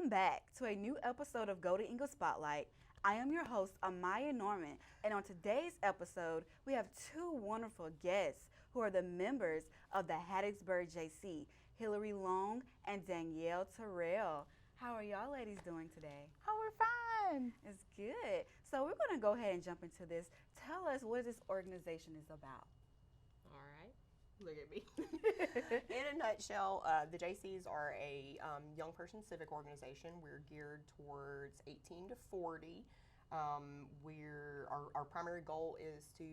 Welcome back to a new episode of Golden Eagle Spotlight. I am your host, Amaya Norman, and on today's episode, we have two wonderful guests who are the members of the Hattiesburg Jaycees, Hillarie Long and Danyella Terrell. How are y'all ladies doing today? Oh, we're fine. It's good. So we're going to go ahead and jump into this. Tell us what this organization is about. All right. Look at me. In a nutshell, the Jaycees are a young person civic organization. We're geared towards 18 to 40. Our primary goal is to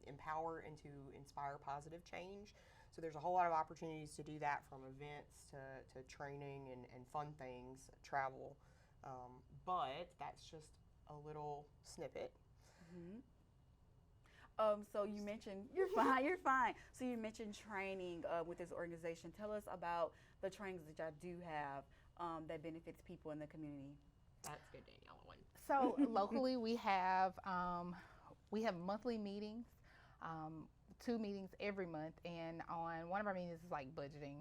empower and to inspire positive change. So there's a whole lot of opportunities to do that, from events to training and fun things, travel. But that's just a little snippet. Mm-hmm. So you mentioned, you're fine. So you mentioned training with this organization. Tell us about the trainings that y'all do have that benefits people in the community. That's good, Danyella one. So locally, we have monthly meetings, 2 meetings every month, and on one of our meetings is like budgeting,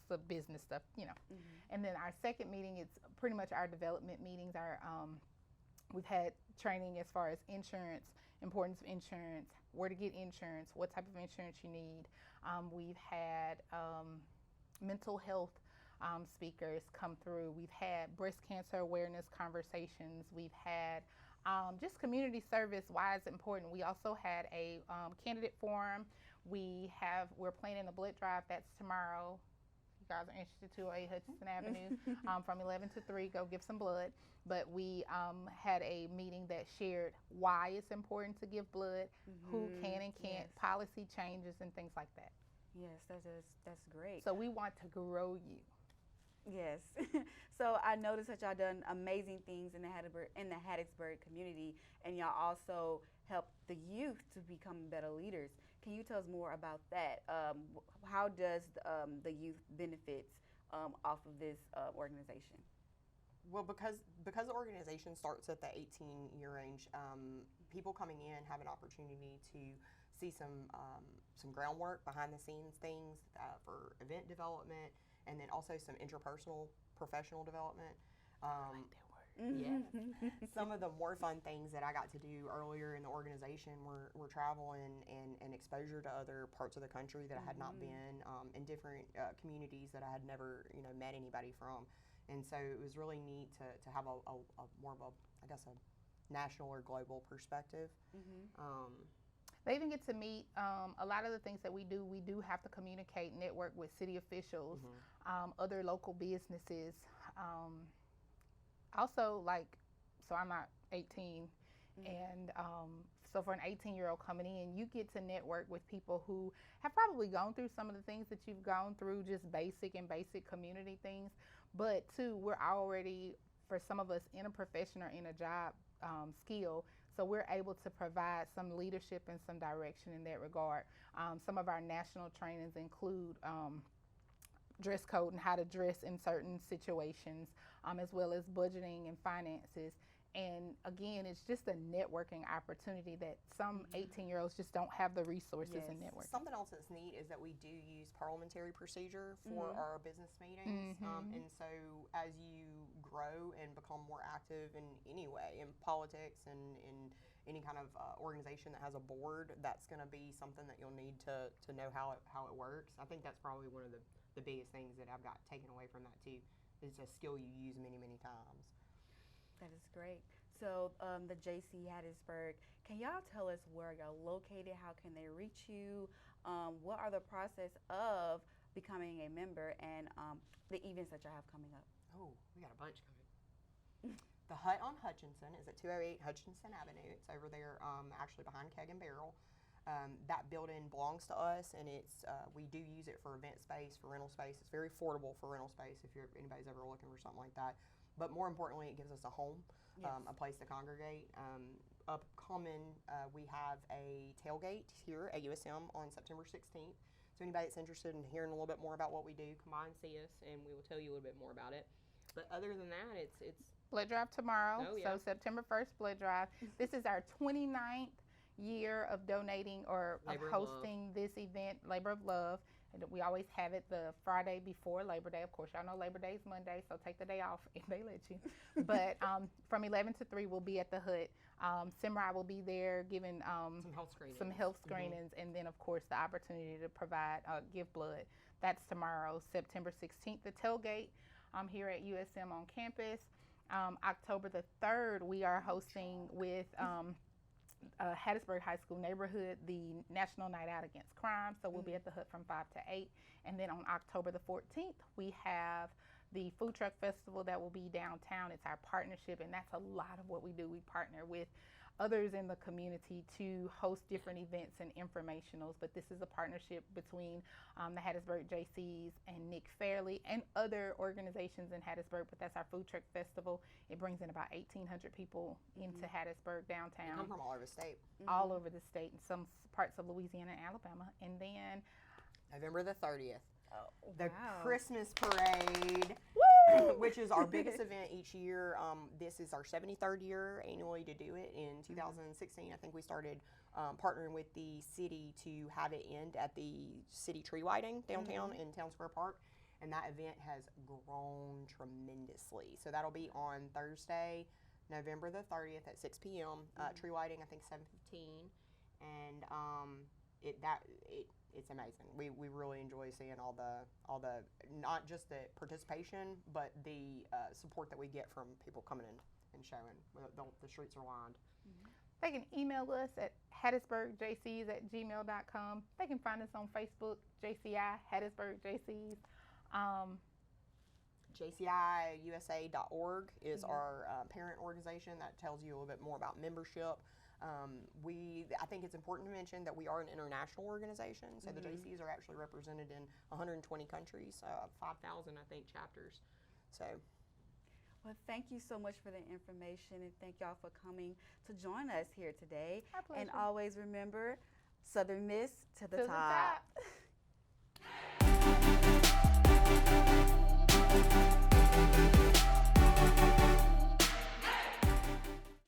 some business stuff, Mm-hmm. And then our second meeting, it's pretty much our development meetings. We've had training as far as insurance, importance of insurance, where to get insurance, what type of insurance you need. We've had mental health speakers come through. We've had breast cancer awareness conversations. We've had just community service, why it's important. We also had a candidate forum. We're planning a blood drive. That's tomorrow. You guys are interested, 208 Hutchinson Avenue from 11 to 3, go give some blood. But we had a meeting that shared why it's important to give blood, who can and can't, policy changes and things like that. Yes, that's great. So we want to grow you. Yes. So I noticed that y'all done amazing things in the Hattiesburg community, and y'all also help the youth to become better leaders. Can you tell us more about that? How does the youth benefits off of this organization? Well, because the organization starts at the 18-year range, people coming in have an opportunity to see some groundwork, behind the scenes things for event development, and then also some interpersonal professional development. I like that word. Yeah. Some of the more fun things that I got to do earlier in the organization were travel and exposure to other parts of the country that I had not been, in different communities that I had never met anybody from. And so it was really neat to have a more of a national or global perspective. They even get to meet a lot of the things that we do have to communicate, network with city officials, other local businesses. Also, so I'm not 18, and so for an 18-year-old coming in, you get to network with people who have probably gone through some of the things that you've gone through, just basic community things. But too, we're already, for some of us, in a profession or in a job skill, so we're able to provide some leadership and some direction in that regard. Some of our national trainings include dress code and how to dress in certain situations, as well as budgeting and finances. And again, it's just a networking opportunity that some 18-year-olds just don't have the resources and networking. Something else that's neat is that we do use parliamentary procedure for our business meetings. And so as you grow and become more active in any way, in politics and in any kind of organization that has a board, that's going to be something that you'll need to know how it works. I think that's probably one of the biggest things that I've got taken away from that too, is a skill you use many, many times. That is great. So the JC Hattiesburg, can y'all tell us where y'all located? How can they reach you? What are the process of becoming a member and the events that y'all have coming up? Oh, we got a bunch coming. The Hut on Hutchinson is at 208 Hutchinson Avenue. It's over there, actually behind Keg and Barrel. That building belongs to us, and we do use it for event space, for rental space. It's very affordable for rental space if anybody's ever looking for something like that. But more importantly, it gives us a home, a place to congregate. Upcoming, we have a tailgate here at USM on September 16th. So anybody that's interested in hearing a little bit more about what we do, come by and see us, and we will tell you a little bit more about it. But other than that, it's blood drive tomorrow. Oh, yeah. So September 1st, blood drive. This is our 29th year of donating or of hosting this event, Labor of Love. We always have it the Friday before Labor Day. Of course, y'all know Labor Day is Monday, so take the day off if they let you. But from 11 to 3, we'll be at the hut. Simrai will be there giving some health screenings, and then, of course, the opportunity to provide, give blood. That's tomorrow, September 16th, the tailgate here at USM on campus. October the 3rd, we are hosting with Hattiesburg High School neighborhood the National Night Out Against Crime. So we'll be at the hut from 5 to 8. And then on October the 14th, we have the Food Truck Festival that will be downtown. It's our partnership, and that's a lot of what we do. We partner with others in the community to host different events and informationals, but this is a partnership between the Hattiesburg Jaycees and Nick Fairley and other organizations in Hattiesburg, but that's our Food Truck Festival. It brings in about 1,800 people into Hattiesburg downtown. They come from all over the state. All over the state, and some parts of Louisiana and Alabama. And then November the 30th. The wow. Christmas Parade, which is our biggest event each year. This is our 73rd year annually to do it. In 2016, I think we started partnering with the city to have it end at the city tree lighting downtown in Town Square Park. And that event has grown tremendously. So that'll be on Thursday, November the 30th at 6 p.m. Tree lighting, I think 7:15. And it's amazing. We really enjoy seeing all the not just the participation, but the support that we get from people coming in and showing. The streets are lined. they can email us at hattiesburgjaycees@gmail.com. They can find us on Facebook, JCI, Hattiesburg Jaycees. JCIUSA.org is our parent organization that tells you a little bit more about membership. I think it's important to mention that we are an international organization, so the Jaycees are actually represented in 120 countries, 5,000 I think chapters. So, well, thank you so much for the information, and thank y'all for coming to join us here today. Our pleasure. And always remember, Southern Miss to the To the top. top.